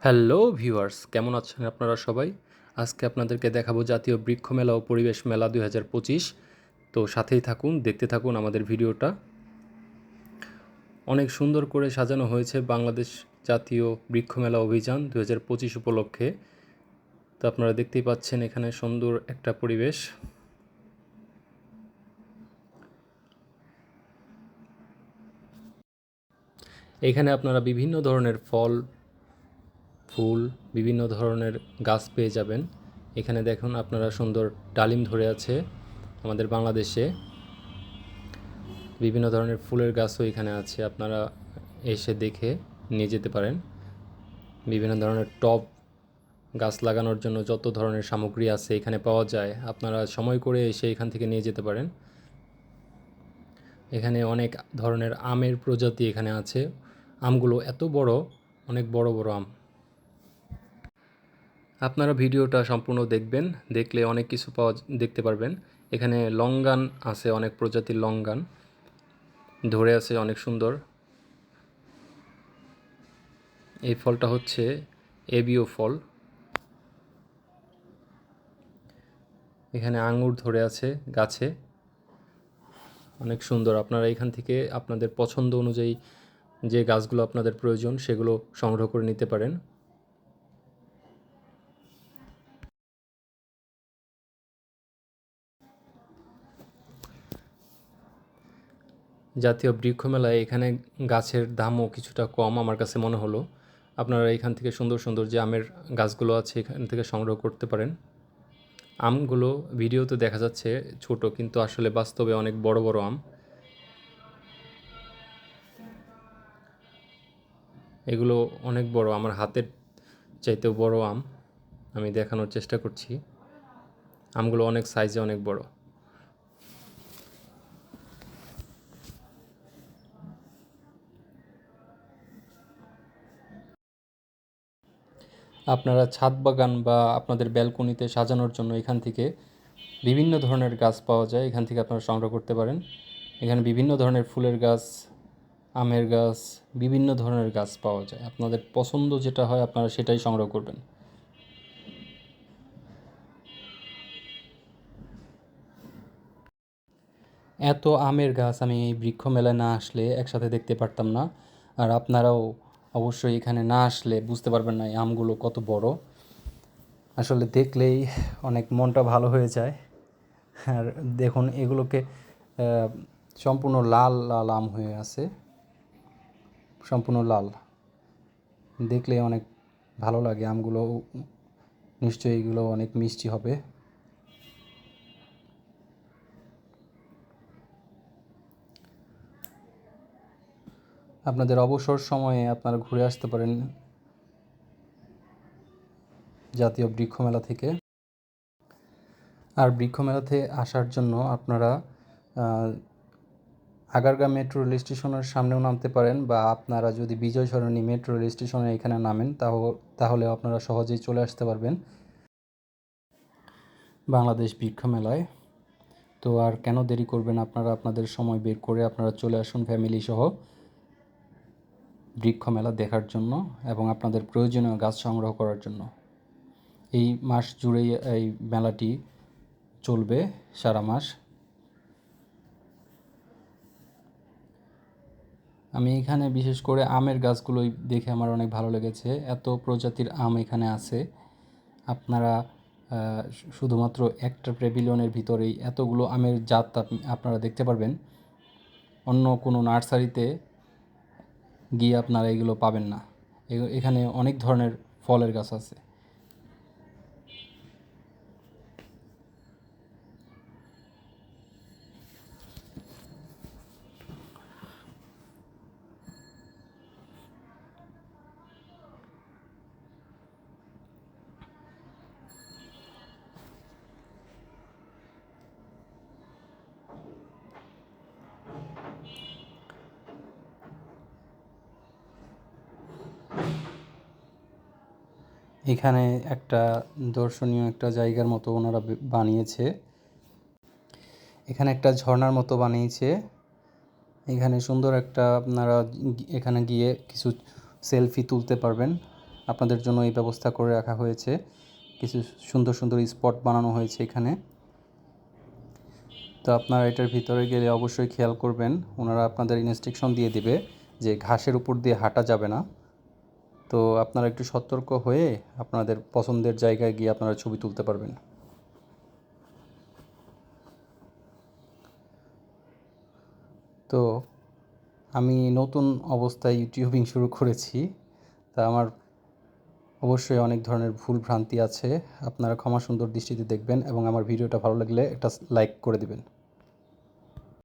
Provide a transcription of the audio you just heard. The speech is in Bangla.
হ্যালো ভিউয়ার্স, কেমন আছেন আপনারা সবাই? আজকে আপনাদেরকে দেখাবো জাতীয় বৃক্ষ মেলা ও পরিবেশ মেলা 2025। তো সাথেই থাকুন, দেখতে থাকুন আমাদের ভিডিওটা। অনেক সুন্দর করে সাজানো হয়েছে বাংলাদেশ জাতীয় বৃক্ষ মেলা অভিযান 2025 উপলক্ষে। তো আপনারা দেখতেই পাচ্ছেন এখানে সুন্দর একটা পরিবেশ। এখানে আপনারা বিভিন্ন ধরনের ফল, ফুল, বিভিন্ন ধরনের গাছ পেয়ে যাবেন। এখানে দেখুন আপনারা সুন্দর ডালিম ধরে আছে আমাদের বাংলাদেশে। বিভিন্ন ধরনের ফুলের গাছও এখানে আছে, আপনারা এসে দেখে নিয়ে যেতে পারেন। বিভিন্ন ধরনের টব গাছ লাগানোর জন্য যত ধরনের সামগ্রী আছে এখানে পাওয়া যায়, আপনারা সময় করে এসে এখান থেকে নিয়ে যেতে পারেন। এখানে অনেক ধরনের আমের প্রজাতি এখানে আছে। আমগুলো এত বড়, অনেক বড় বড় আম। আপনারা ভিডিওটা সম্পূর্ণ দেখবেন, দেখলে অনেক কিছু দেখতে পারবেন। এখানে লঙ্গান আছে, অনেক প্রজাতির লঙ্গান ধরে আছে, অনেক সুন্দর। এই ফলটা হচ্ছে এবিও ফল। এখানে আঙ্গুর ধরে আছে গাছে, অনেক সুন্দর। আপনারা এখান থেকে আপনাদের পছন্দ অনুযায়ী যে গাছগুলো আপনাদের প্রয়োজন সেগুলো সংগ্রহ করে নিতে পারেন। জাতীয় বৃক্ষ মেলায় এখানে গাছের দামও কিছুটা কম আমার কাছে মনে হলো। আপনারা এখান থেকে সুন্দর সুন্দর যে আমের গাছগুলো আছে এখান থেকে সংগ্রহ করতে পারেন। আমগুলো ভিডিওতে দেখা যাচ্ছে ছোট, কিন্তু আসলে বাস্তবে অনেক বড় বড় আম। এগুলো অনেক বড়, আমার হাতের চাইতেও বড় আম। আমি দেখানোর চেষ্টা করছি। আমগুলো অনেক সাইজে অনেক বড়। আপনারা ছাদ বাগান বা আপনাদের ব্যালকনিতে সাজানোর জন্য এখান থেকে বিভিন্ন ধরনের গাছ পাওয়া যায়, এখান থেকে আপনারা সংগ্রহ করতে পারেন। এখানে বিভিন্ন ধরনের ফুলের গাছ, আমের গাছ, বিভিন্ন ধরনের গাছ পাওয়া যায়। আপনাদের পছন্দ যেটা হয় আপনারা সেটাই সংগ্রহ করবেন। এত আমের গাছ আমি এই বৃক্ষ মেলায় না আসলে একসাথে দেখতে পারতাম না। আর আপনারাও অবশ্যই এখানে না আসলে বুঝতে পারবেন না এই আমগুলো কত বড়। আসলে দেখলেই অনেক মনটা ভালো হয়ে যায়। আর দেখুন এগুলোকে সম্পূর্ণ লাল লাল আম হয়ে আছে, সম্পূর্ণ লাল। দেখলে অনেক ভালো লাগে আমগুলো। নিশ্চয়ই এগুলো অনেক মিষ্টি হবে। আপনাদের অবসর সময়ে আপনারা ঘুরে আসতে পারেন জাতীয় বৃক্ষ মেলা থেকে। আর বৃক্ষ মেলাতে আসার জন্য আপনারা আগারগাঁ মেট্রো রেল স্টেশনের সামনেও নামতে পারেন, বা আপনারা যদি বিজয় সরণি মেট্রো রেল স্টেশনে এখানে নামেন তাহলে আপনারা সহজেই চলে আসতে পারবেন বাংলাদেশ বৃক্ষ মেলায়। তো আর কেন দেরি করবেন, আপনারা আপনাদের সময় বের করে আপনারা চলে আসুন ফ্যামিলি সহ বৃক্ষ মেলা দেখার জন্য এবং আপনাদের প্রয়োজনীয় গাছ সংগ্রহ করার জন্য। এই মাস জুড়েই এই মেলাটি চলবে, সারা মাস। আমি এখানে বিশেষ করে আমের গাছগুলোই দেখে আমার অনেক ভালো লেগেছে। এত প্রজাতির আম এখানে আছে। আপনারা শুধুমাত্র একটা প্যাভিলিয়নের ভিতরেই এতগুলো আমের জাত আপনারা দেখতে পারবেন। অন্য কোনো নার্সারিতে গিয়ে আপনারা এগুলো পাবেন না। এখানে অনেক ধরনের ফলের গাছ আছে। এখানে একটা দর্শনীয় একটা জায়গার মতো ওনারা বানিয়েছে। এখানে একটা ঝর্ণার মতো বানিয়েছে। এখানে সুন্দর একটা আপনারা এখানে গিয়ে কিছু সেলফি তুলতে পারবেন। আপনাদের জন্য এই ব্যবস্থা করে রাখা হয়েছে। কিছু সুন্দর সুন্দর স্পট বানানো হয়েছে এখানে। তো আপনারা এটার ভিতরে গেলে অবশ্যই খেয়াল করবেন, ওনারা আপনাদের ইনস্ট্রাকশন দিয়ে দিবে যে ঘাসের উপর দিয়ে হাঁটা যাবে না। তো আপনারা একটু সতর্ক হয়ে আপনাদের পছন্দের জায়গায় গিয়ে আপনারা ছবি তুলতে পারবেন। তো আমি নতুন অবস্থায় ইউটিউবিং শুরু করেছি, তা আমার অবশ্যই অনেক ধরনের ভুল ভ্রান্তি আছে। আপনারা ক্ষমা সুন্দর দৃষ্টিতে দেখবেন এবং আমার ভিডিওটা ভালো লাগলে একটা লাইক করে দিবেন।